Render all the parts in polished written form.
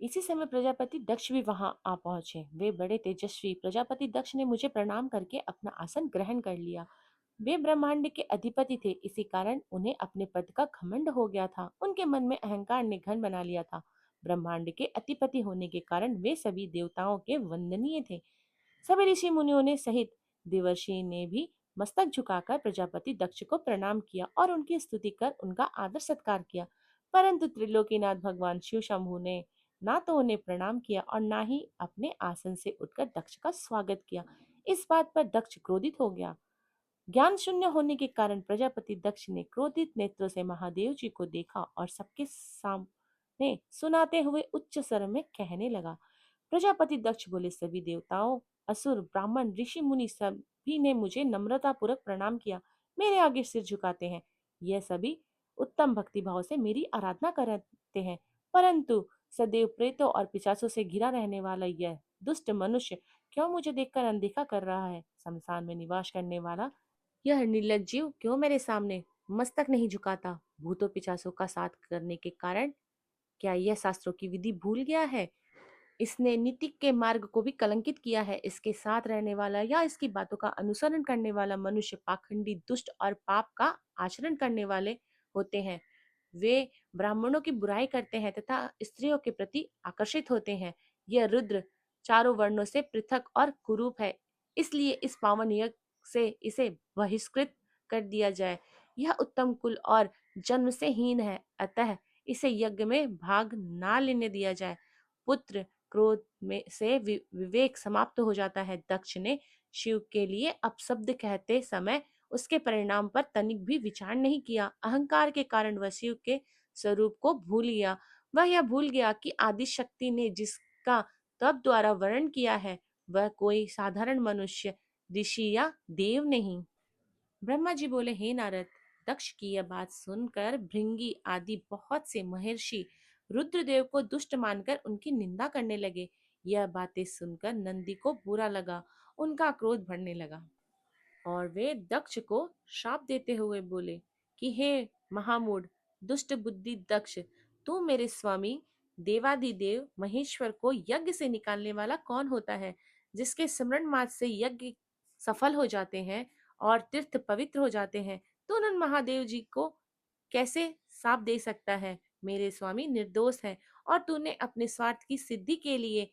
इसी समय प्रजापति दक्ष भी वहां आ पहुंचे। वे बड़े तेजस्वी प्रजापति दक्ष ने मुझे प्रणाम करके अपना आसन ग्रहण कर लिया। वे ब्रह्मांड के अधिपति थे, इसी कारण उन्हें अपने पद का घमंड हो गया था। उनके मन में अहंकार ने घर बना लिया था। ब्रह्मांड के अधिपति होने के कारण वे सभी देवताओं के वंदनीय थे। सभी ऋषि मुनियों ने सहित देवर्षि ने भी मस्तक झुकाकर प्रजापति दक्ष को प्रणाम किया और उनकी स्तुति कर उनका आदर सत्कार किया। परंतु त्रिलोकीनाथ भगवान शिव शंभु ने ना तो उन्हें प्रणाम किया और ना ही अपने आसन से उठकर दक्ष का स्वागत किया। इस बात पर दक्ष क्रोधित हो गया। ज्ञान शून्य होने के कारण प्रजापति दक्ष ने क्रोधित नेत्रों से महादेव जी को देखा और सबके सामने सुनाते हुए उच्च स्वर में कहने लगा। प्रजापति दक्ष बोले, सभी देवताओं, असुर, ब्राह्मण, ऋषि मुनि सभी ने मुझे नम्रता पूर्वक प्रणाम किया, मेरे आगे सिर झुकाते हैं। यह सभी उत्तम भक्ति भाव से मेरी आराधना करते हैं। परंतु सदैव प्रेतों और पिशाचों से घिरा रहने वाला यह दुष्ट मनुष्य क्यों मुझे देखकर अनदेखा कर रहा है? शमशान में निवास करने वाला यह निर्लज्ज जीव क्यों मेरे सामने मस्तक नहीं झुकाता? भूतों पिशाचों का साथ करने के कारण क्या यह शास्त्रों की विधि भूल गया है? इसने नीति के मार्ग को भी कलंकित किया है। इसके साथ रहने वाला या इसकी बातों का अनुसरण करने वाला मनुष्य पाखंडी, दुष्ट और पाप का आचरण करने वाले होते हैं। वे ब्राह्मणों की बुराई करते हैं तथा स्त्रियों के प्रति आकर्षित होते हैं। यह रुद्र चारों वर्णों से पृथक और कुरूप है, इसलिए इस पावन यज्ञ से इसे बहिष्कृत कर दिया जाए। यह उत्तम कुल और जन्म से हीन है, अतः इसे यज्ञ में भाग ना लेने दिया जाए। पुत्र क्रोध में से विवेक समाप्त हो जाता है। दक्ष ने शिव के लिए अपशब्द कहते समय उसके परिणाम पर तनिक भी विचार नहीं किया। अहंकार के कारण वह शिव के स्वरूप को भूल गया। वह यह भूल गया कि आदि शक्ति ने जिसका तप द्वारा वर्णन किया है वह कोई साधारण मनुष्य, ऋषि या देव नहीं। ब्रह्मा जी बोले, हे नारद, दक्ष की यह बात सुनकर भृंगी आदि बहुत से महर्षि रुद्रदेव को दुष्ट मानकर उनकी निंदा करने लगे। यह बातें सुनकर नंदी को बुरा लगा, उनका क्रोध बढ़ने लगा और वे दक्ष को श्राप देते हुए बोले कि हे महामूढ़, दुष्ट बुद्धि दक्ष, तू मेरे स्वामी देवादिदेव महेश्वर को यज्ञ से निकालने वाला कौन होता है? जिसके स्मरण मात्र से यज्ञ सफल हो जाते हैं और तीर्थ पवित्र हो जाते हैं, तो उन महादेव जी को कैसे साप दे सकता है? मेरे स्वामी निर्दोष है और तूने अपने स्वार्थ की सिद्धि के लिए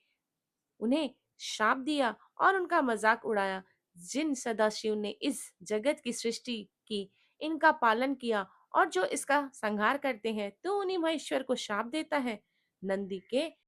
उन्हें श्राप दिया और उनका मजाक उड़ाया। जिन सदाशिव ने इस जगत की सृष्टि की, इनका पालन किया और जो इसका संहार करते हैं, तो उन्हीं महेश्वर को श्राप देता है। नंदी के